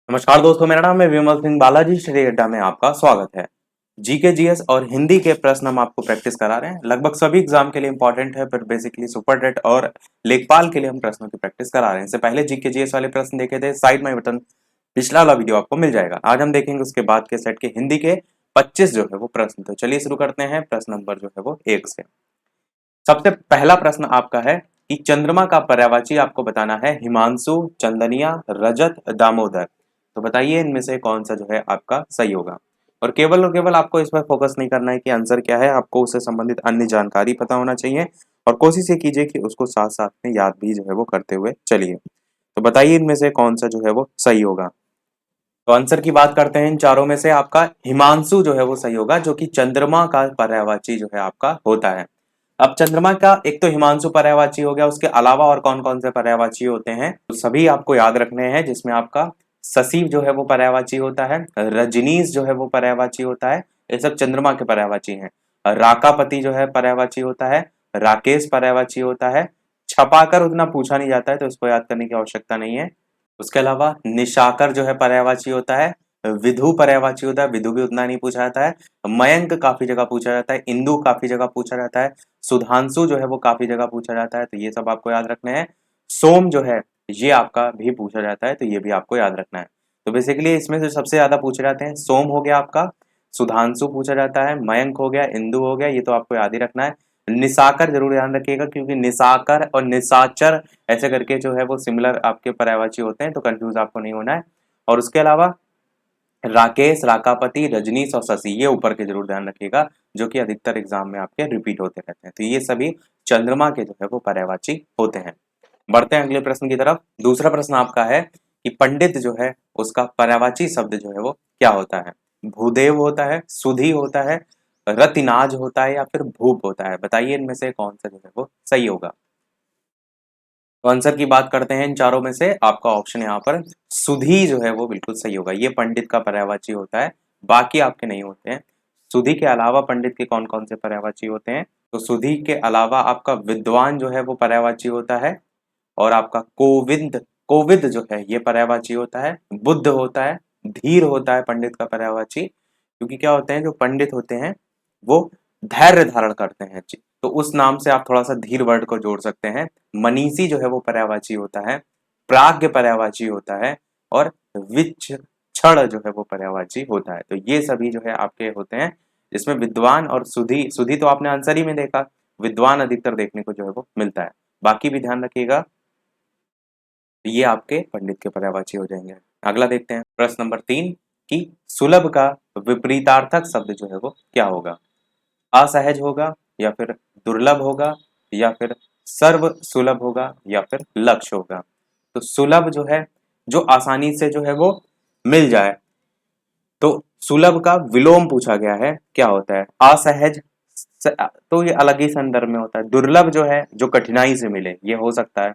नमस्कार दोस्तों, मेरा नाम है विमल सिंह बालाजी। श्री अड्डा में आपका स्वागत है। जीके जीएस और हिंदी के प्रश्न हम आपको प्रैक्टिस करा रहे हैं। लगभग सभी एग्जाम के लिए इंपॉर्टेंट है, पर बेसिकली सुपर डेट और लेखपाल के लिए हम प्रश्नों की प्रैक्टिस करा रहे हैं। इससे पहले जीके जीएस वाले प्रश्न देखे थे, साइड में बटन पिछला वाला वीडियो आपको मिल जाएगा। आज हम देखेंगे उसके बाद के सेट के हिंदी के 25 जो है वो प्रश्न। तो चलिए शुरू करते हैं। प्रश्न नंबर जो है वो 1 से। सबसे पहला प्रश्न आपका है कि चंद्रमा का पर्यायवाची आपको बताना है हिमांशु, चंदनिया, रजत, दामोदर। तो बताइए इनमें से कौन सा जो है आपका सही होगा। और केवल आपको इस पर फोकस नहीं करना है कि आंसर क्या है, आपको उससे संबंधित अन्य जानकारी पता होना चाहिए और कोशिश ये कीजिए कि उसको साथ साथ में याद भी जो है वो करते हुए चलिए। तो बताइए इनमें से कौन सा जो है वो सही होगा। तो आंसर की बात करते हैं। इन चारों में से आपका हिमांशु जो है वो सही होगा, जो कि चंद्रमा का पर्यायवाची जो है आपका होता है। अब चंद्रमा का एक तो हिमांशु पर्यायवाची हो गया, उसके अलावा और कौन कौन से पर्यायवाची होते हैं तो सभी आपको याद रखने हैं, जिसमें आपका शशि जो है वो पर्यायवाची होता है, रजनीश जो है वो पर्यायवाची होता है। ये सब चंद्रमा के पर्यायवाची हैं। राकापति जो है पर्यायवाची होता है, राकेश पर्यायवाची होता है। छपाकर उतना पूछा नहीं जाता है तो इसको याद करने की आवश्यकता नहीं है। उसके अलावा निशाकर जो है पर्यायवाची होता है, विधु पर्यायवाची होता है, विधु भी उतना नहीं पूछा जाता है। मयंक काफी जगह पूछा जाता है, इंदु काफी जगह पूछा जाता है, सुधांशु जो है वो काफी जगह पूछा जाता है, तो ये सब आपको याद रखने हैं। सोम जो है ये आपका भी पूछा जाता है, तो ये भी आपको याद रखना है। तो बेसिकली इसमें से सबसे ज्यादा पूछे जाते हैं। सोम हो गया आपका, सुधांशु पूछा जाता है, मयंक हो गया, इंदु हो गया, ये तो आपको याद ही रखना है। निशाकर जरूर ध्यान रखिएगा, क्योंकि निशाकर और निशाचर ऐसे करके जो है वो सिमिलर आपके पर्यायवाची होते हैं, तो कंफ्यूज आपको नहीं होना है। और उसके अलावा राकेश, राकापति, रजनीश और शशि ये ऊपर के जरूर ध्यान रखिएगा, जो कि अधिकतर एग्जाम में आपके रिपीट होते रहते हैं। तो ये सभी चंद्रमा के जो है वो पर्यायवाची होते हैं। बढ़ते हैं अगले प्रश्न की तरफ। दूसरा प्रश्न आपका है कि पंडित जो है उसका पर्यायवाची शब्द जो है वो क्या होता है। भूदेव होता है, सुधी होता है, रतिनाज होता है या फिर भूप होता है। बताइए इनमें से कौन सा जो है वो सही होगा। तो आंसर की बात करते हैं। इन चारों में से आपका ऑप्शन यहाँ पर सुधी जो है वो बिल्कुल सही होगा। ये पंडित का पर्यायवाची होता है, बाकी आपके नहीं होते हैं। सुधी के अलावा पंडित के कौन कौन से पर्यायवाची होते हैं, तो सुधी के अलावा आपका विद्वान जो है वो पर्यायवाची होता है, और आपका कोविंद, कोविद जो है ये पर्यायवाची होता है, बुद्ध होता है, धीर होता है पंडित का पर्यायवाची। क्योंकि क्या होते हैं, जो पंडित होते हैं वो धैर्य धारण करते हैं, तो उस नाम से आप थोड़ा सा धीर वर्ड को जोड़ सकते हैं। मनीषी जो है वो पर्यायवाची होता है, प्राज्ञ पर्यायवाची होता है, और विचक्षण जो है वो पर्यायवाची होता है। तो ये सभी जो है आपके होते हैं। इसमें विद्वान और सुधी, सुधी तो आपने आंसर ही में देखा, विद्वान अधिकतर देखने को जो है वो मिलता है। बाकी भी ध्यान रखिएगा, ये आपके पंडित के पर्यायवाची हो जाएंगे। अगला देखते हैं प्रश्न नंबर 3 कि सुलभ का विपरीतार्थक शब्द जो है वो क्या होगा। असहज होगा, या फिर दुर्लभ होगा, या फिर सर्व सुलभ होगा, या फिर लक्ष्य होगा। तो सुलभ जो है, जो आसानी से जो है वो मिल जाए, तो सुलभ का विलोम पूछा गया है, क्या होता है। असहज तो ये अलग ही संदर्भ में होता है। दुर्लभ जो है, जो कठिनाई से मिले, ये हो सकता है।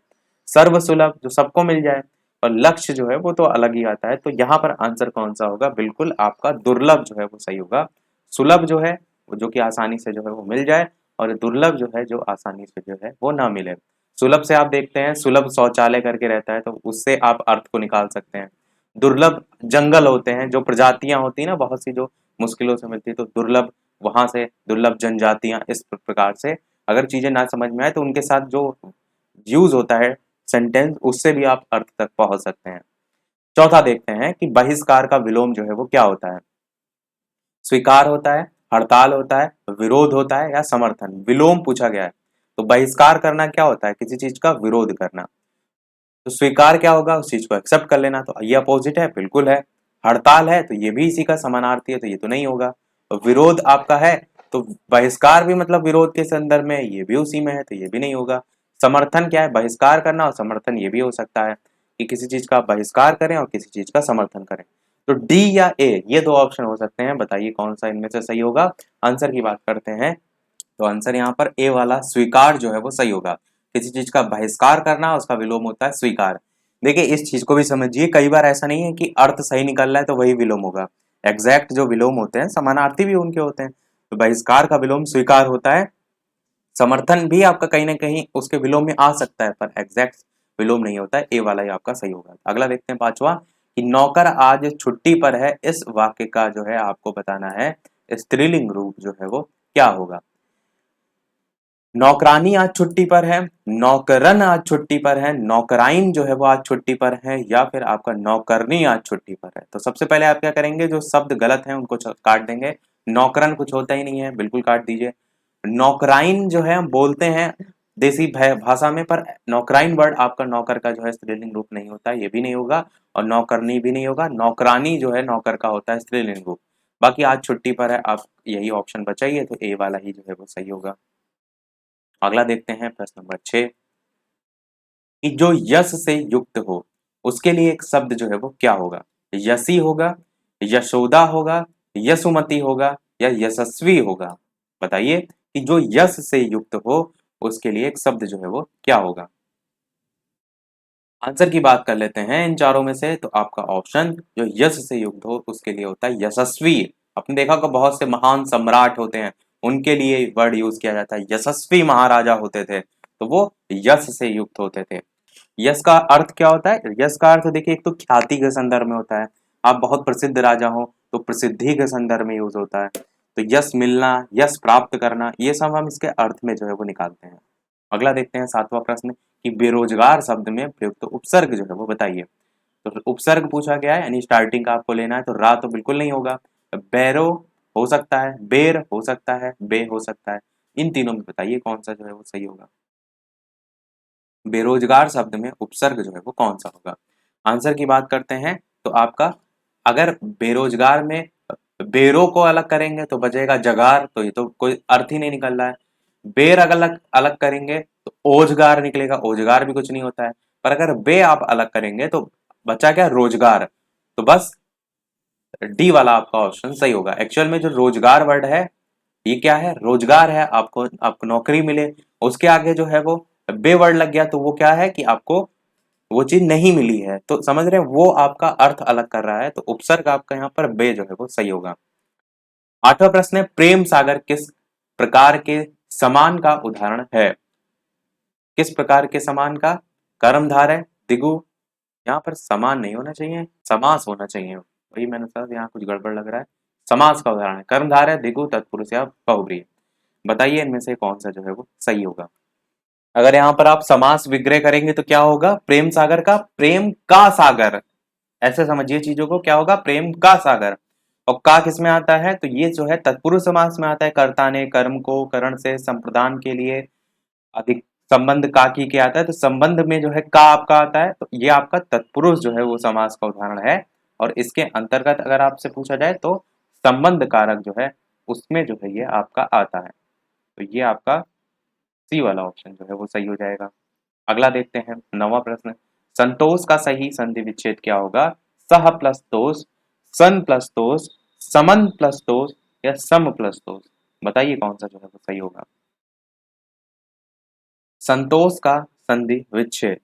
सर्व सुलभ जो सबको मिल जाए, और लक्ष्य जो है वो तो अलग ही आता है। तो यहाँ पर आंसर कौन सा होगा, बिल्कुल आपका दुर्लभ जो है वो सही होगा। सुलभ जो है वो जो कि आसानी से जो है वो मिल जाए, और दुर्लभ जो है जो आसानी से जो है वो ना मिले। सुलभ से आप देखते हैं, सुलभ शौचालय करके रहता है, तो उससे आप अर्थ को निकाल सकते हैं। दुर्लभ जंगल होते हैं, जो प्रजातियां होती है ना बहुत सी, जो मुश्किलों से मिलती है, तो दुर्लभ वहां से दुर्लभ जनजातियां। इस प्रकार से अगर चीजें ना समझ में आए तो उनके साथ जो यूज होता है सेंटेंस, उससे भी आप अर्थ तक पहुंच सकते हैं। चौथा देखते हैं कि बहिष्कार का विलोम जो है वो क्या होता है। स्वीकार होता है, हड़ताल होता है, विरोध होता है, या समर्थन। विलोम पूछा गया है, तो बहिष्कार करना क्या होता है, किसी चीज का विरोध करना। तो स्वीकार क्या होगा, उस चीज को एक्सेप्ट कर लेना, तो ये अपोजिट है, बिल्कुल है। हड़ताल है तो ये भी इसी का समानार्थी है, तो ये तो नहीं होगा। तो विरोध आपका है, तो बहिष्कार भी मतलब विरोध के संदर्भ में, ये भी उसी में है, तो ये भी नहीं होगा। समर्थन क्या है, बहिष्कार करना, और समर्थन ये भी हो सकता है कि किसी चीज का बहिष्कार करें और किसी चीज का समर्थन करें। तो डी या ए, ये दो ऑप्शन हो सकते हैं। बताइए कौन सा इनमें से सही होगा। आंसर की बात करते हैं, तो आंसर यहाँ पर ए वाला स्वीकार जो है वो सही होगा। किसी चीज का बहिष्कार करना, उसका विलोम होता है स्वीकार। देखिए इस चीज को भी समझिए, कई बार ऐसा नहीं है कि अर्थ सही निकल रहा है तो वही विलोम होगा। एग्जैक्ट जो विलोम होते हैं समानार्थी भी उनके होते हैं। तो बहिष्कार का विलोम स्वीकार होता है। समर्थन भी आपका कहीं ना कहीं उसके विलोम में आ सकता है, पर एग्जैक्ट विलोम नहीं होता है। ए वाला ही आपका सही होगा। अगला देखते हैं पांचवा, कि नौकर आज छुट्टी पर है, इस वाक्य का जो है आपको बताना है स्त्रीलिंग रूप जो है वो क्या होगा। नौकरानी आज छुट्टी पर है, नौकरन आज छुट्टी पर है, नौकराइन जो है वो आज छुट्टी पर है, या फिर आपका नौकरनी आज छुट्टी पर है। तो सबसे पहले आप क्या करेंगे, जो शब्द गलत हैं उनको काट देंगे। नौकरन कुछ होता ही नहीं है, बिल्कुल काट दीजिए। नौकराइन जो है हम बोलते हैं देसी भाषा में, पर नौकराइन वर्ड आपका नौकर का जो है स्त्रीलिंग रूप नहीं होता है, ये भी नहीं होगा। और नौकरनी भी नहीं होगा। नौकरानी जो है नौकर का होता है स्त्रीलिंग रूप। बाकी आज छुट्टी पर है, आप यही ऑप्शन बचाइए, तो ए वाला ही जो है वो सही होगा। अगला देखते हैं प्रश्न नंबर 6 कि जो यश से युक्त हो उसके लिए एक शब्द जो है वो क्या होगा। यशी होगा, यशोदा होगा, यशुमती होगा, या यशस्वी होगा। बताइए कि जो यश से युक्त हो उसके लिए एक शब्द जो है वो क्या होगा। आंसर की बात कर लेते हैं इन चारों में से, तो आपका ऑप्शन जो यश से युक्त हो उसके लिए होता है यशस्वी। आपने देखा कि बहुत से महान सम्राट होते हैं, उनके लिए वर्ड यूज किया जाता है। यशस्वी महाराजा होते थे तो वो यश से युक्त होते थे। यश का अर्थ क्या होता है? यश का अर्थ देखिए, एक तो ख्याति के संदर्भ में होता है, आप बहुत प्रसिद्ध राजा हो तो प्रसिद्धि के संदर्भ में यूज होता है। तो यश मिलना, यश प्राप्त करना, ये सब हम इसके अर्थ में जो है वो निकालते हैं। अगला देखते हैं 7वां प्रश्न कि बेरोजगार शब्द में प्रयुक्त उपसर्ग जो है वो बताइए। तो उपसर्ग पूछा गया है, यानी स्टार्टिंग का आपको लेना है, तो रा तो बिल्कुल नहीं होगा। बैरो हो सकता है, बेर हो सकता है, बे हो सकता है। इन तीनों में बताइए कौन सा जो है वो सही होगा। बेरोजगार शब्द में उपसर्ग जो है वो कौन सा होगा। आंसर की बात करते हैं तो आपका, अगर बेरोजगार में बेरों को अलग करेंगे तो बचेगा जगार, तो ये तो कोई अर्थ ही नहीं निकल रहा है। बेर अगर अलग अलग करेंगे तो ओजगार निकलेगा, ओजगार भी कुछ नहीं होता है। पर अगर बे आप अलग करेंगे तो बचा क्या, रोजगार। तो बस डी वाला आपका ऑप्शन सही होगा। एक्चुअल में जो रोजगार वर्ड है ये क्या है, रोजगार है, आपको आपको नौकरी मिले। उसके आगे जो है वो बे वर्ड लग गया, तो वो क्या है कि आपको वो चीज नहीं मिली है। तो समझ रहे हैं, वो आपका अर्थ अलग कर रहा है, तो उपसर्ग आपका यहाँ पर बे जो है वो सही होगा। 8वां प्रश्न है, प्रेम सागर किस प्रकार के समान का उदाहरण है। किस प्रकार के समान का, कर्मधारय, दिगु, यहाँ पर समान नहीं होना चाहिए, समास होना चाहिए। वही मैंने सर यहाँ कुछ गड़बड़ लग रहा है। समास का उदाहरण है कर्मधारय, दिगु, तत्पुरुष या बहुब्रीहि। बताइए इनमें से कौन सा जो है वो सही होगा। अगर यहाँ पर आप समास विग्रह करेंगे तो क्या होगा, प्रेम सागर का प्रेम का सागर। ऐसे समझिए चीजों को, क्या होगा, प्रेम का सागर। और का किस में आता है, तो ये जो है तत्पुरुष समास में आता है। कर्ता ने कर्म को करण से संप्रदान के लिए अधिक संबंध का की के आता है, तो संबंध में जो है का आपका आता है, तो ये आपका तत्पुरुष जो है वो समास का उदाहरण है। और इसके अंतर्गत अगर आपसे पूछा जाए तो संबंध कारक जो है उसमें जो है ये आपका आता है। तो ये आपका सी वाला ऑप्शन जो है वो सही हो जाएगा। अगला देखते हैं 9वां प्रश्न, संतोष का सही संधि विच्छेद क्या होगा। सह प्लस तोष, सन प्लस तोष, समन प्लस तोष, या सम प्लस तोष। बताइए कौन सा जो है वो सही होगा। संतोष का संधि विच्छेद,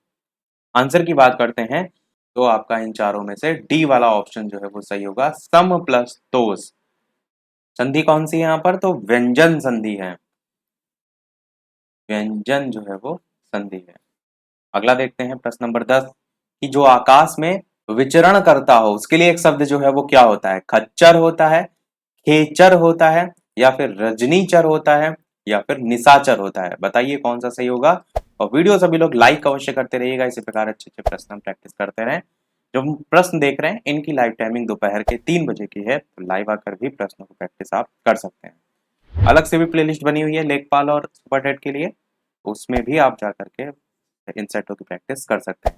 आंसर की बात करते हैं तो आपका इन चारों में से डी वाला ऑप्शन जो है वो सही होगा, सम प्लस तोष। संधि कौन सी है यहाँ पर, तो व्यंजन संधि है, व्यंजन जो है वो संधि है। अगला देखते हैं प्रश्न नंबर 10 कि जो आकाश में विचरण करता हो उसके लिए एक शब्द जो है वो क्या होता है। खच्चर होता है, खेचर होता है, या फिर रजनीचर होता है, या फिर निशाचर होता है। बताइए कौन सा सही होगा। और वीडियो सभी लोग लाइक अवश्य करते रहिएगा, इसी प्रकार अच्छे अच्छे प्रश्न हम प्रैक्टिस करते रहें। जो हम प्रश्न देख रहे हैं इनकी लाइव टाइमिंग दोपहर के 3 बजे की है, तो लाइव आकर भी प्रश्नों को प्रैक्टिस आप कर सकते हैं। अलग से भी प्लेलिस्ट बनी हुई है लेखपाल और सुपर टेट के लिए, उसमें भी आप जा करके इन सेटों की प्रैक्टिस कर सकते हैं।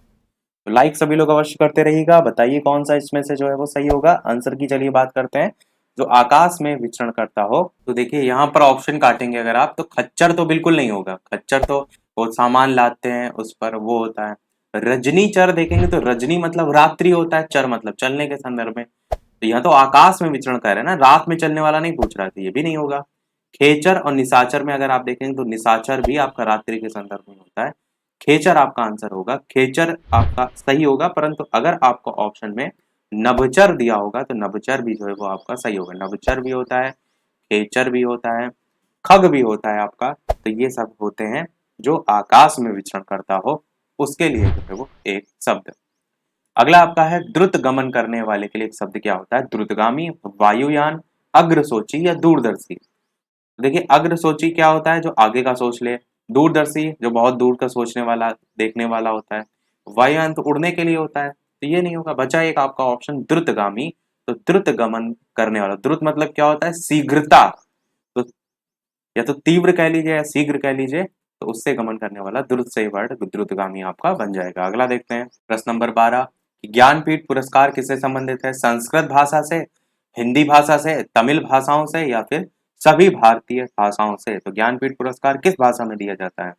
तो लाइक सभी लोग अवश्य करते रहिएगा। बताइए कौन सा इसमें से जो है वो सही होगा। आंसर की चलिए बात करते हैं। जो आकाश में विचरण करता हो, तो देखिए यहाँ पर ऑप्शन काटेंगे अगर आप, तो खच्चर तो बिल्कुल नहीं होगा। खच्चर तो वो सामान लाते हैं उस पर वो होता है। रजनी चर देखेंगे तो रजनी मतलब रात्रि होता है, चर मतलब चलने के संदर्भ में। तो यहाँ तो आकाश में विचरण कर रहे हैं ना, रात में चलने वाला नहीं पूछ रहा था, ये भी नहीं होगा। खेचर और निशाचर में अगर आप देखेंगे तो निशाचर भी आपका रात्रि के संदर्भ में होता है। खेचर आपका आंसर होगा, खेचर आपका सही होगा। परंतु अगर आपको ऑप्शन में नभचर दिया होगा तो नभचर भी जो है वो आपका सही होगा। नभचर भी होता है, खेचर भी होता है, खग भी होता है आपका। तो ये सब होते हैं जो आकाश में विचरण करता हो उसके लिए जो है वो एक शब्द। अगला आपका है द्रुत गमन करने वाले के लिए एक शब्द क्या होता है? द्रुतगामी, वायुयान, अग्रसोची या दूरदर्शी। देखिए अग्रसोची क्या होता है? जो आगे का सोच ले। दूरदर्शी जो बहुत दूर का सोचने वाला, देखने वाला होता है। वायुयान तो उड़ने के लिए होता है, तो ये नहीं होगा। बचा एक आपका ऑप्शन द्रुतगामी, तो द्रुत गमन करने वाला। द्रुत मतलब क्या होता है? शीघ्रता। तो या तो तीव्र कह लीजिए या शीघ्र कह लीजिए, तो उससे गमन करने वाला द्रुत से वर्ड द्रुतगामी आपका बन जाएगा। अगला देखते हैं प्रश्न नंबर 12, ज्ञानपीठ पुरस्कार किससे संबंधित है? संस्कृत भाषा से, हिंदी भाषा से, तमिल भाषाओं से या फिर सभी भारतीय भाषाओं से? तो ज्ञानपीठ पुरस्कार किस भाषा में दिया जाता है?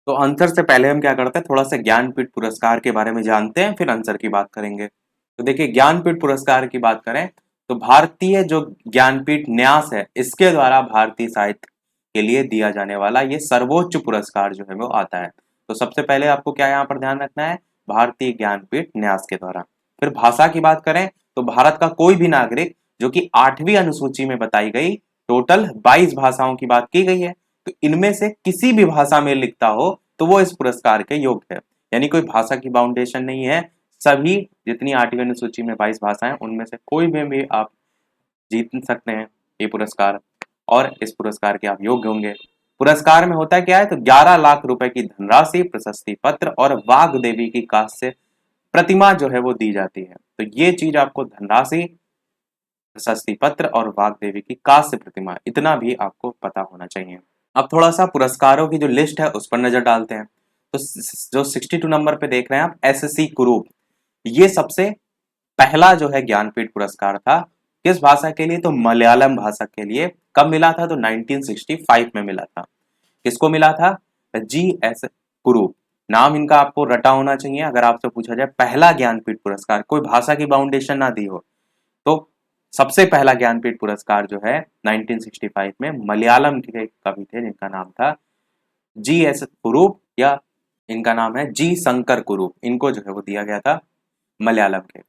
तो आंसर से पहले हम क्या करते हैं, थोड़ा सा ज्ञानपीठ पुरस्कार के बारे में जानते हैं, फिर आंसर की बात करेंगे। तो देखिए ज्ञानपीठ पुरस्कार की बात करें तो भारतीय जो ज्ञानपीठ न्यास है, इसके द्वारा भारतीय साहित्य के लिए दिया जाने वाला ये सर्वोच्च पुरस्कार जो है वो आता है। तो सबसे पहले आपको क्या यहाँ पर ध्यान रखना है? भारतीय ज्ञानपीठ न्यास के द्वारा। फिर भाषा की बात करें तो भारत का कोई भी नागरिक जो कि 8वीं अनुसूची में बताई गई टोटल 22 भाषाओं की बात की गई है, तो इनमें से किसी भी भाषा में लिखता हो तो वो इस पुरस्कार के योग्य है। यानी कोई भाषा की बाउंडेशन नहीं है, सभी जितनी 8वीं अनुसूची में 22 भाषाएं उनमें से कोई भी आप जीत सकते हैं ये पुरस्कार, और इस पुरस्कार के आप योग्य होंगे। पुरस्कार में होता क्या है? तो 11 लाख रुपए की धनराशि, प्रशस्ति पत्र और वाग देवी की कांस्य प्रतिमा जो है वो दी जाती है। तो ये चीज आपको धनराशि, प्रशस्ति पत्र और वाग देवी की कांस्य प्रतिमा, इतना भी आपको पता होना चाहिए। अब थोड़ा सा पुरस्कारों की जो लिस्ट है उस पर नजर डालते हैं। तो जो 62 नंबर पे देख रहे हैं आप, एसएससी कुरूप, ये सबसे पहला जो है ज्ञानपीठ पुरस्कार था। किस भाषा के लिए? तो मलयालम भाषा के लिए। कब मिला था? तो 1965 में मिला था। किसको मिला था? जी एस कुरूप। नाम इनका आपको रटा होना चाहिए। अगर आपसे पूछा जाए पहला ज्ञानपीठ पुरस्कार, कोई भाषा की बाउंडेशन ना दी हो, तो सबसे पहला ज्ञानपीठ पुरस्कार जो है 1965 में मलयालम के कवि थे जिनका नाम था जी एस कुरूप, या इनका नाम है जी शंकर कुरूप। इनको जो है वो दिया गया था मलयालम के।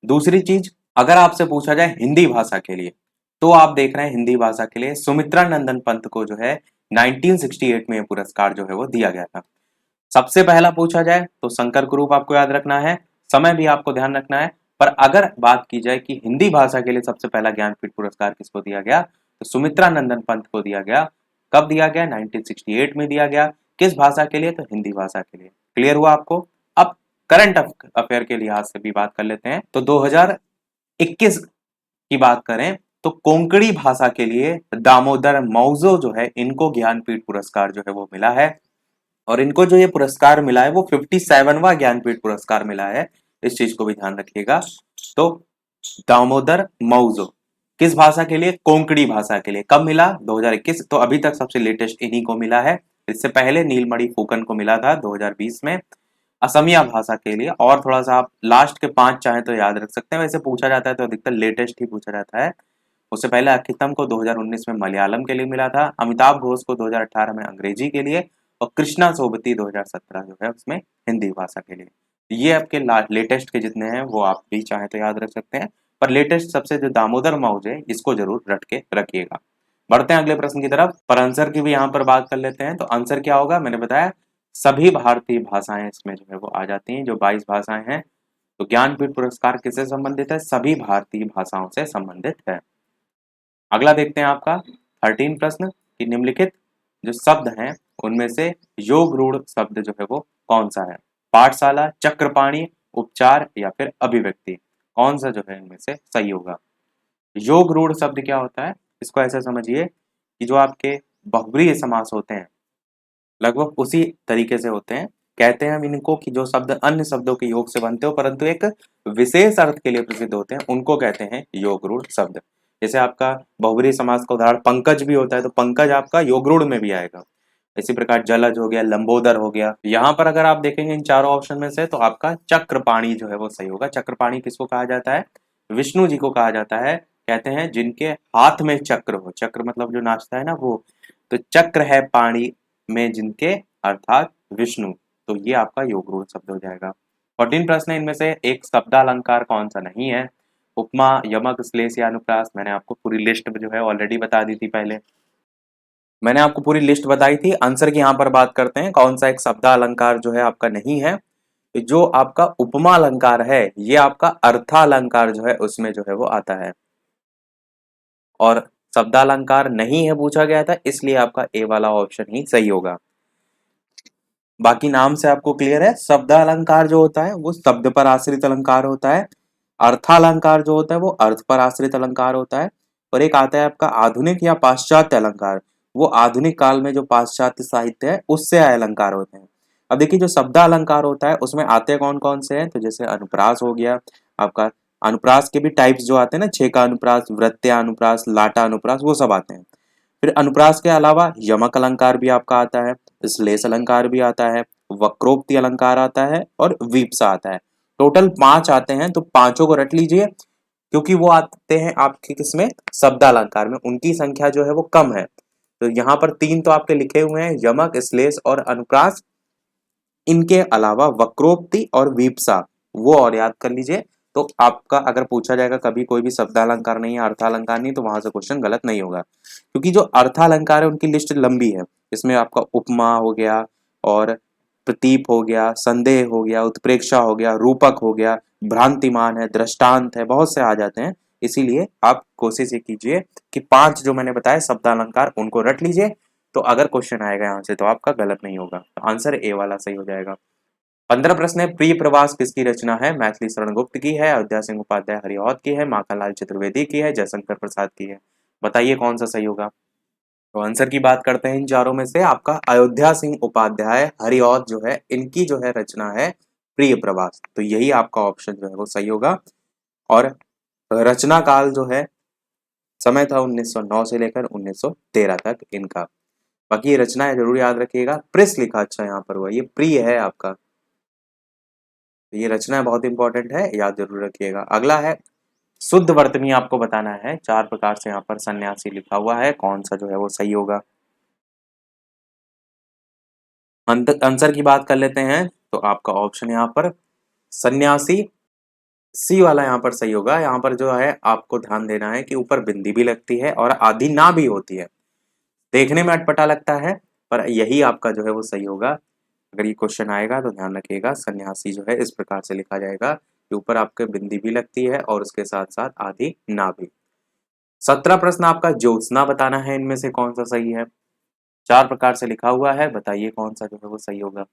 दूसरी चीज, अगर आपसे पूछा जाए हिंदी भाषा के लिए, तो आप देख रहे हैं हिंदी भाषा के लिए सुमित्रा नंदन पंत को जो है 1968 में पुरस्कार जो है वो दिया गया था। सबसे पहला पूछा जाए तो शंकर कुरूप आपको याद रखना है, समय भी आपको ध्यान रखना है। पर अगर बात की जाए कि हिंदी भाषा के लिए सबसे पहला ज्ञानपीठ पुरस्कार किसको दिया गया, तो सुमित्रा नंदन पंत को दिया गया। कब दिया गया? 1968 में दिया गया। किस भाषा के लिए? तो हिंदी भाषा के लिए। क्लियर हुआ आपको? अब करंट अफेयर के लिहाज से भी बात कर लेते हैं। तो 2021 की बात करें तो कोंकणी भाषा के लिए दामोदर मौजो जो है, इनको ज्ञानपीठ पुरस्कार जो है वो मिला है। और इनको जो ये पुरस्कार मिला है वो 57वां ज्ञानपीठ पुरस्कार मिला है। इस चीज को भी ध्यान रखिएगा। तो दामोदर मौजो किस भाषा के लिए? कोंकणी भाषा के लिए। कब मिला? 2021। तो अभी तक सबसे लेटेस्ट इन्हीं को मिला है। इससे पहले नीलमणि फूकन को मिला था 2020 में असमिया भाषा के लिए। और थोड़ा सा आप लास्ट के 5 चाहे तो याद रख सकते हैं, वैसे पूछा जाता है तो अधिकतर लेटेस्ट ही पूछा जाता है। उससे पहले अखितम को 2019 में मलयालम के लिए मिला था, अमिताभ घोष को 2018 में अंग्रेजी के लिए, और कृष्णा सोबती 2017 जो है उसमें हिंदी भाषा के लिए। ये आपके लेटेस्ट के जितने हैं वो आप भी चाहे तो याद रख सकते हैं, पर लेटेस्ट सबसे जो दामोदर मौज है इसको जरूर रट के रखिएगा। बढ़ते हैं अगले प्रश्न की तरफ। पर आंसर की भी यहाँ पर बात कर लेते हैं। तो आंसर क्या होगा? मैंने बताया सभी भारतीय भाषाएं इसमें जो है वो आ जाती हैं, जो 22 भाषाएं हैं। तो ज्ञानपीठ पुरस्कार किससे संबंधित है? सभी भारतीय भाषाओं से संबंधित है। अगला देखते हैं आपका 13 प्रश्न कि निम्नलिखित जो शब्द हैं उनमें से योग रूढ़ शब्द जो है वो कौन सा है? पाठशाला, चक्रपाणी, उपचार या फिर अभिव्यक्ति, कौन सा जो है इनमें से सही होगा? योग रूढ़ शब्द क्या होता है? इसको ऐसे समझिए कि जो आपके बहुब्रीहि समास होते हैं लगभग उसी तरीके से होते हैं। कहते हैं हम इनको कि जो शब्द अन्य शब्दों के योग से बनते हो परंतु एक विशेष अर्थ के लिए प्रसिद्ध होते हैं, उनको कहते हैं योग रूढ़ शब्द। जैसे आपका बहुब्रीहि समास का उदाहरण पंकज भी होता है, तो पंकज आपका योग रूढ़ में भी आएगा। इसी प्रकार जलज हो गया, लंबोदर हो गया। यहाँ पर अगर आप देखेंगे इन चारों ऑप्शन में से, तो आपका चक्रपाणी जो है वो सही होगा। चक्रपाणी किसको कहा जाता है? विष्णु जी को कहा जाता है। कहते हैं जिनके हाथ में चक्र हो, चक्र मतलब जो नाचता है ना वो, तो चक्र है पाणी में जिनके, अर्थात विष्णु। तो ये आपका योग रूढ़ शब्द हो जाएगा। 14 प्रश्न है, इनमें से एक शब्दालंकार कौन सा नहीं है? उपमा, यमक, श्लेष या अनुप्रास। मैंने आपको पूरी लिस्ट जो है ऑलरेडी बता दी थी पहले। मैंने आपको पूरी लिस्ट बताई थी। आंसर की यहाँ पर बात करते हैं, कौन सा एक शब्दालंकार जो है आपका नहीं है। तो जो आपका उपमा अलंकार है ये आपका अर्थालंकार जो है उसमें जो है वो आता है, और शब्दालंकार नहीं है पूछा गया था, इसलिए आपका ए वाला ऑप्शन ही सही होगा। बाकी नाम से आपको क्लियर है, शब्दालंकार जो होता है वो शब्द पर आश्रित अलंकार होता है, अर्थालंकार जो होता है वो अर्थ पर आश्रित अलंकार होता है, और एक आता है आपका आधुनिक या पाश्चात्य अलंकार, वो आधुनिक काल में जो पाश्चात्य साहित्य है उससे आए अलंकार होते हैं। अब देखिए जो शब्द अलंकार होता है उसमें आते कौन कौन से हैं, तो जैसे अनुप्रास हो गया आपका, अनुप्रास के भी टाइप्स जो आते हैं ना, छेका अनुप्रास, वृत्त्या अनुप्रास, लाटा अनुप्रास, वो सब आते हैं। फिर अनुप्रास के अलावा यमक अलंकार भी आपका आता है, श्लेष अलंकार भी आता है, वक्रोक्ति अलंकार आता है, और वीप्सा आता है। टोटल 5 आते हैं, तो पांचों को रट लीजिए, क्योंकि वो आते हैं आपके किसमें, शब्दालंकार में, उनकी संख्या जो है वो कम है। तो यहाँ पर 3 तो आपके लिखे हुए हैं, यमक, श्लेष और अनुप्रास। इनके अलावा वक्रोक्ति और वीप्सा वो और याद कर लीजिए। तो आपका अगर पूछा जाएगा कभी कोई भी शब्दालंकार नहीं है, अर्थालंकार नहीं, तो वहां से क्वेश्चन गलत नहीं होगा, क्योंकि जो अर्थालंकार है उनकी लिस्ट लंबी है। इसमें आपका उपमा हो गया, और प्रतीप हो गया, संदेह हो गया, उत्प्रेक्षा हो गया, रूपक हो गया, भ्रांतिमान है, दृष्टांत है, बहुत से आ जाते हैं। इसीलिए आप कोशिश ये कीजिए कि 5 जो मैंने बताया शब्दालंकार उनको रट लीजिए, तो अगर क्वेश्चन आएगा यहाँ से तो आपका गलत नहीं होगा, तो आंसर ए वाला सही हो जाएगा। 15 प्रश्न है, प्रिय प्रवास किसकी रचना है, मैथिली शरण गुप्त की है, अयोध्या सिंह उपाध्याय हरिऔध की है, माखनलाल चतुर्वेदी की है, जयशंकर प्रसाद की है। बताइए कौन सा सही होगा। तो आंसर की बात करते हैं, इन चारों में से आपका अयोध्या सिंह उपाध्याय हरिऔध जो है इनकी जो है रचना है प्रिय प्रवास, तो यही आपका ऑप्शन जो है वो सही होगा। और रचना काल जो है, समय था 1909 से लेकर 1913 तक इनका। बाकी ये रचना है जरूर याद रखिएगा, प्रेस लिखा अच्छा यहाँ पर हुआ, ये प्रिय है आपका, तो ये रचना बहुत इंपॉर्टेंट है, याद जरूर रखिएगा। अगला है शुद्ध वर्तनी, आपको बताना है 4 प्रकार से यहाँ पर सन्यासी लिखा हुआ है, कौन सा जो है वो सही होगा। आंसर की बात कर लेते हैं, तो आपका ऑप्शन यहाँ पर सन्यासी सी वाला यहाँ पर सही होगा। यहाँ पर जो है आपको ध्यान देना है कि ऊपर बिंदी भी लगती है और आधी ना भी होती है, देखने में अटपटा लगता है, पर यही आपका जो है वो सही होगा। अगर ये क्वेश्चन आएगा तो ध्यान रखिएगा, सन्यासी जो है इस प्रकार से लिखा जाएगा कि ऊपर आपके बिंदी भी लगती है और उसके साथ साथ आधी ना भी। 17 प्रश्न आपका ज्योत्सना बताना है, इनमें से कौन सा सही है। 4 प्रकार से लिखा हुआ है, बताइए कौन सा जो है वो सही होगा।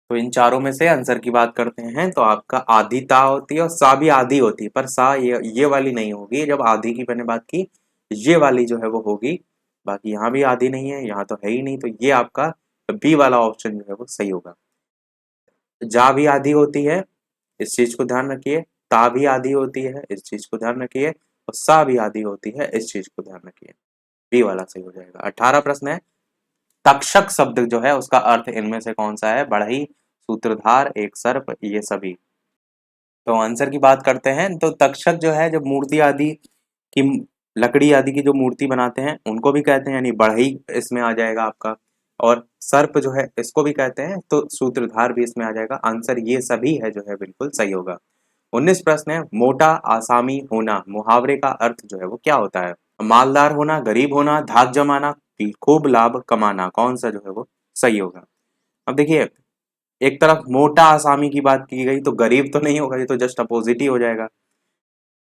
तो इन चारों में से आंसर की बात करते हैं, तो आपका आधी ता होती है और सा भी आधी होती है, पर सा ये वाली नहीं होगी, जब आधी की मैंने बात की ये वाली जो है वो होगी। बाकी यहाँ भी आधी नहीं है, यहाँ तो है ही नहीं, तो ये आपका बी वाला ऑप्शन जो है वो सही होगा। जा भी आधी होती है, इस चीज को ध्यान रखिए, ता भी आधी होती है, इस चीज को ध्यान रखिए, और सा भी आधी होती है, इस चीज को ध्यान रखिए। बी वाला सही हो जाएगा। 18 प्रश्न है, तक्षक शब्द जो है उसका अर्थ इनमें से कौन सा है, बढ़ई, सूत्रधार, एक सर्प, ये सभी। तो आंसर की बात करते हैं, तो तक्षक जो है जब मूर्ति आदि की, लकड़ी आदि की जो मूर्ति बनाते हैं उनको भी कहते हैं, यानी बढ़ई इसमें आ जाएगा आपका, और सर्प जो है इसको भी कहते हैं, तो सूत्रधार भी इसमें आ जाएगा। आंसर ये सभी है जो है बिल्कुल सही होगा। 19 प्रश्न है, मोटा आसामी होना मुहावरे का अर्थ जो है वो क्या होता है। मालदार होना, गरीब होना, धाक जमाना, खूब लाभ कमाना, कौन सा जो है वो सही होगा। अब देखिए, एक तरफ मोटा आसामी की बात की गई तो गरीब तो नहीं होगा, ये तो जस्ट अपोजिट ही हो जाएगा।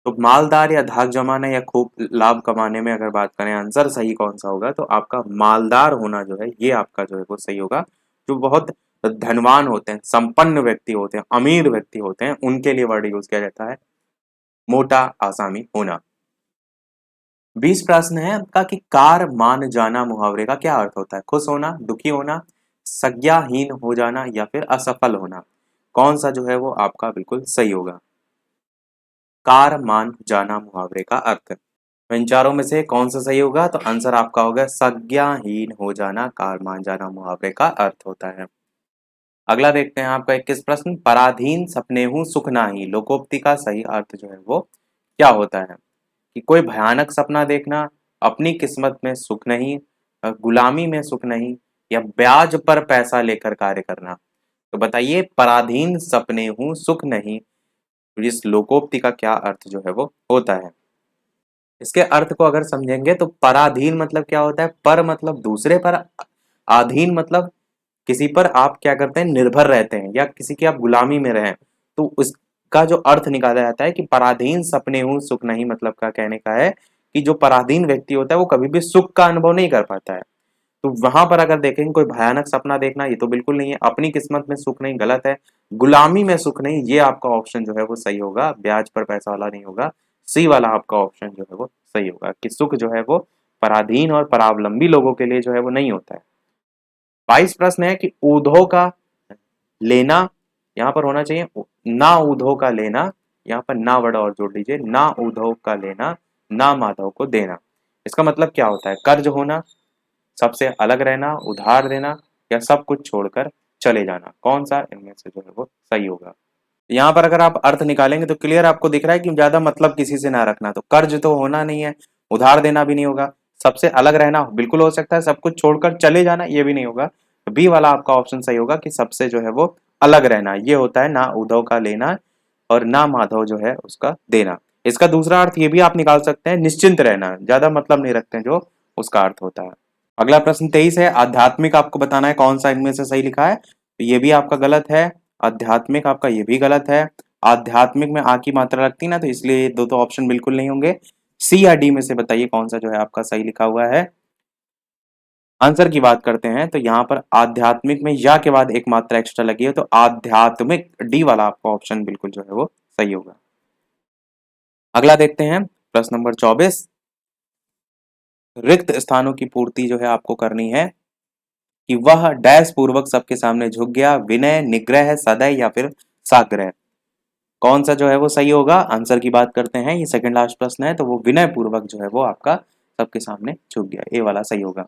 तो मालदार या धाक जमाने या खूब लाभ कमाने में अगर बात करें आंसर सही कौन सा होगा, तो आपका मालदार होना जो है ये आपका जो है वो सही होगा। जो बहुत धनवान होते हैं, संपन्न व्यक्ति होते हैं, अमीर व्यक्ति होते हैं, उनके लिए वर्ड यूज किया जाता है मोटा आसामी होना। 20 प्रश्न है आपका कि कार मान जाना मुहावरे का क्या अर्थ होता है। खुश होना, दुखी होना, संज्ञाहीन हो जाना, या फिर असफल होना, कौन सा जो है वो आपका बिल्कुल सही होगा। कार मान जाना मुहावरे का अर्थ, तो इन चारों में से कौन सा सही होगा, तो आंसर आपका होगा संज्ञाहीन हो जाना, कार मान जाना मुहावरे का अर्थ होता है। अगला देखते हैं आपका 21 प्रश्न, पराधीन सपने हूं सुख नाही, लोकोक्ति का सही अर्थ जो है वो क्या होता है। कि कोई भयानक सपना देखना, अपनी किस्मत में सुख नहीं, गुलामी में सुख नहीं, या ब्याज पर पैसा लेकर कार्य करना। तो बताइए, पराधीन सपने हूं सुख नहीं, तो इस लोकोक्ति का क्या अर्थ जो है वो होता है। इसके अर्थ को अगर समझेंगे तो पराधीन मतलब क्या होता है, पर मतलब दूसरे पर अधीन मतलब किसी पर आप क्या करते हैं, निर्भर रहते हैं या किसी की आप गुलामी में रहें, तो उसका जो अर्थ निकाला जाता है कि पराधीन सपने हूं सुख नहीं, मतलब का कहने का है कि जो पराधीन व्यक्ति होता है वो कभी भी सुख का अनुभव नहीं कर पाता है। तो वहां पर अगर देखेंगे कोई भयानक सपना देखना, ये तो बिल्कुल नहीं है। अपनी किस्मत में सुख नहीं, गलत है। गुलामी में सुख नहीं, ये आपका ऑप्शन जो है वो सही होगा, ब्याज पर पैसा वाला नहीं होगा। सी वाला आपका ऑप्शन जो है वो सही होगा कि सुख जो है वो पराधीन और परावलंबी लोगों के लिए जो है वो नहीं होता है। 22 प्रश्न है कि ऊधो का लेना, यहाँ पर होना चाहिए ना ऊधो का लेना, यहाँ पर ना वर्ड और जोड़ लीजिए, ना ऊधो का लेना ना माधव को देना। इसका मतलब क्या होता है, कर्ज होना, सबसे अलग रहना, उधार देना, या सब कुछ छोड़कर चले जाना, कौन सा इनमें से जो है वो सही होगा। यहाँ पर अगर आप अर्थ निकालेंगे तो क्लियर आपको दिख रहा है कि ज्यादा मतलब किसी से ना रखना, तो कर्ज तो होना नहीं है, उधार देना भी नहीं होगा, सबसे अलग रहना बिल्कुल हो सकता है, सब कुछ छोड़कर चले जाना ये भी नहीं होगा। तो बी वाला आपका ऑप्शन सही होगा कि सबसे जो है वो अलग रहना, ये होता है ना उद्धव का लेना और ना माधव जो है उसका देना। इसका दूसरा अर्थ ये भी आप निकाल सकते हैं, निश्चिंत रहना, ज्यादा मतलब नहीं रखते हैं, जो उसका अर्थ होता है। अगला प्रश्न 23 है, आध्यात्मिक आपको बताना है कौन सा इनमें से सही लिखा है, तो ये भी आपका गलत है। आध्यात्मिक आपका ये भी गलत है। आध्यात्मिक में आ की मात्रा लगती ना, तो इसलिए ये दो तो ऑप्शन बिल्कुल नहीं होंगे। सी या डी में से बताइए कौन सा जो है आपका सही लिखा हुआ है। आंसर की बात करते हैं तो यहाँ पर आध्यात्मिक में या के बाद एक मात्रा एक्स्ट्रा लगी है, तो आध्यात्मिक डी वाला आपका ऑप्शन बिल्कुल जो है वो सही होगा। अगला देखते हैं प्रश्न नंबर 24। रिक्त स्थानों की पूर्ति जो है आपको करनी है कि वह डैश पूर्वक सबके सामने झुक गया, विनय, निग्रह, सदै या फिर साग्रह, कौन सा जो है वो सही होगा। आंसर की बात करते हैं, ये सेकंड लास्ट प्रश्न है, तो वो विनय पूर्वक जो है वो आपका सबके सामने झुक गया, ए वाला सही होगा।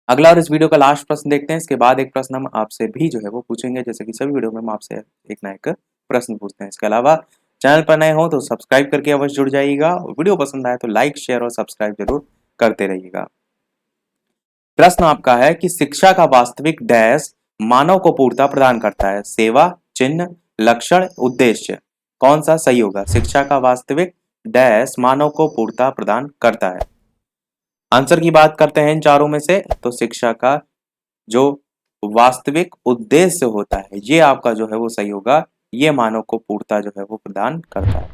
अगला और इस वीडियो का लास्ट प्रश्न देखते हैं, इसके बाद एक प्रश्न हम आपसे भी जो है वो पूछेंगे, जैसे कि सभी वीडियो में हम आपसे एक ना एक प्रश्न पूछते हैं। इसके अलावा चैनल पर नए हो तो सब्सक्राइब करके अवश्य जुड़ जाइएगा, और वीडियो पसंद आए तो लाइक शेयर और सब्सक्राइब जरूर करते रहिएगा। प्रश्न आपका है कि शिक्षा का वास्तविक डैश मानव को पूर्णता प्रदान करता है, सेवा, चिन्ह, लक्षण, उद्देश्य, कौन सा सही होगा। शिक्षा का वास्तविक डैश मानव को पूर्णता प्रदान करता है। आंसर की बात करते हैं इन चारों में से, तो शिक्षा का जो वास्तविक उद्देश्य होता है ये आपका जो है वो सही होगा, ये मानव को पूर्णता जो है वो प्रदान करता है।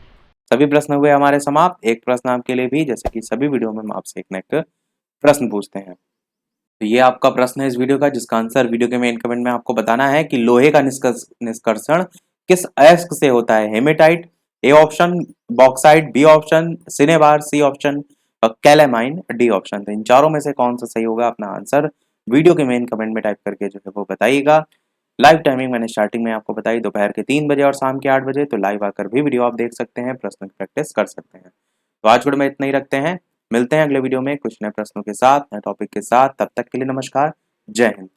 सभी प्रश्न हुए हमारे समाप्त। एक प्रश्न आपके लिए भी, जैसे कि सभी वीडियो में हम आपसे एक न एक प्रश्न पूछते हैं। तो ये आपका प्रश्न है इस वीडियो का, जिसका आंसर वीडियो के मेन कमेंट में आपको बताना है कि लोहे का निष्कर्षण किस अयस्क से होता है। Haematite A option, bauxite B option, cinnabar C option और कैलेमाइन डी ऑप्शन। तो इन चारों में से कौन सा सही होगा, अपना आंसर वीडियो के मेन कमेंट में टाइप करके जो है वो बताइएगा। लाइव टाइमिंग मैंने स्टार्टिंग में आपको बताई, दोपहर के 3 बजे और शाम के 8 बजे, तो लाइव आकर भी वीडियो आप देख सकते हैं, प्रश्न की प्रैक्टिस कर सकते हैं। तो आज वीडियो में इतना ही रखते हैं, मिलते हैं अगले वीडियो में कुछ नए प्रश्नों के साथ, नए टॉपिक के साथ। तब तक के लिए नमस्कार, जय हिंद।